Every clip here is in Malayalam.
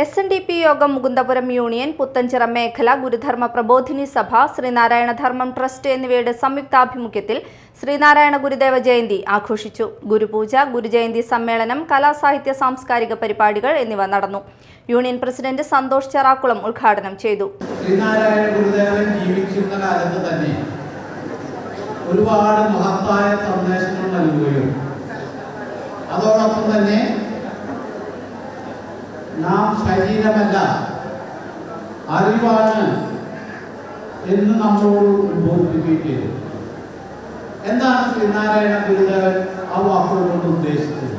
SNDP യോഗം മുകുന്ദപുരം യൂണിയൻ, പുത്തഞ്ചിറ മേഖല, ഗുരുധർമ്മ പ്രബോധിനി സഭ, ശ്രീനാരായണ ധർമ്മം ട്രസ്റ്റ് എന്നിവയുടെ സംയുക്താഭിമുഖ്യത്തിൽ ശ്രീനാരായണ ഗുരുദേവ ജയന്തി ആഘോഷിച്ചു. ഗുരുപൂജ, ഗുരുജയന്തി സമ്മേളനം, കലാസാഹിത്യ സാംസ്കാരിക പരിപാടികൾ എന്നിവ നടന്നു. യൂണിയൻ പ്രസിഡന്റ് സന്തോഷ് ചെറാക്കുളം ഉദ്ഘാടനം ചെയ്തു. ശ്രീനാരായണ ഗുരുദേവൻ ജീവിച്ചിരുന്ന കാലത്ത് തന്നെ ഒരുപാട് മഹത്തായ സന്ദേശങ്ങൾ നൽകുകയും അതോടൊപ്പം തന്നെ നാം ശരീരമല്ല അറിവാണ് എന്ന് നമ്മളോട് ഉദ്ബോധിപ്പിക്കുകയും ചെയ്തു. എന്താണ് ശ്രീനാരായണ ഗുരുദേവൻ ആ വാക്കുകൾ കൊണ്ട് ഉദ്ദേശിച്ചത്?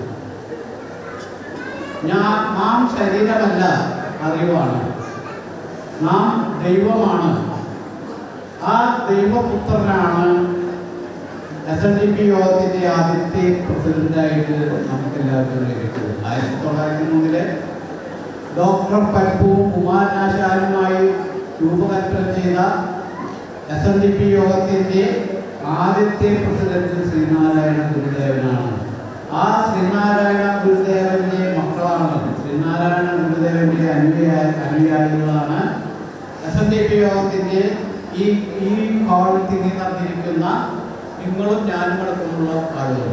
നാം ശരീരമല്ല അറിവാണ്, നാം ദൈവമാണ്. ആ ദൈവപുത്രനാണ് SNDP യോഗത്തിന്റെ ആദ്യത്തെ പ്രസിഡന്റായിട്ട് നമുക്കെല്ലാവർക്കും ലഭിച്ചത്. 1903 ഡോക്ടർ പൽപ്പുവും കുമാരനാശാനുമായി രൂപകൽപ്പന ചെയ്ത SNDP യോഗത്തിന്റെ ആദ്യത്തെ പ്രസിഡന്റ് ശ്രീനാരായണ ഗുരുദേവനാണ്. ആ ശ്രീനാരായണ ഗുരുദേവന്റെ മക്കളാണ്, ശ്രീനാരായണ ഗുരുദേവന്റെ അനുയായികളാണ് SNDP യോഗത്തിന്റെ ഈ ഹാളിൽ തിങ്ങി നടന്നിരിക്കുന്ന നിങ്ങളും ഞാനും അടക്കമുള്ള ആളുകൾ.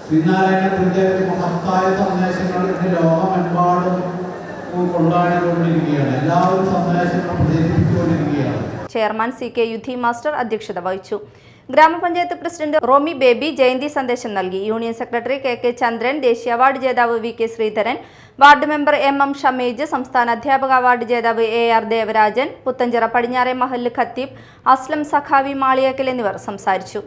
ശ്രീനാരായണ ഗുരുദേവന്റെ മഹത്തായ സന്ദേശങ്ങൾ ഇന്ന് ലോകമെമ്പാടും കൊണ്ടാടിക്കൊണ്ടിരിക്കുകയാണ്. എല്ലാവരും സന്ദേശങ്ങൾ പ്രചരിപ്പിച്ചുകൊണ്ടിരിക്കുകയാണ്. ചെയർമാൻ CK യുദ്ധി മാസ്റ്റർ അധ്യക്ഷത വഹിച്ചു. ഗ്രാമപഞ്ചായത്ത് പ്രസിഡന്റ് റോമി ബേബി ജയന്തി സന്ദേശം നൽകി. യൂണിയൻ സെക്രട്ടറി KK ചന്ദ്രൻ, ദേശീയ അവാർഡ് ജേതാവ് VK Sreedharan, ward member MM Shamej, സംസ്ഥാന അധ്യാപക അവാർഡ് ജേതാവ് AR ദേവരാജൻ, പുത്തഞ്ചിറ പടിഞ്ഞാറെ മഹല്ല് ഖത്തീബ് അസ്ലം സഖാവി മാളിയക്കൽ എന്നിവർ സംസാരിച്ചു.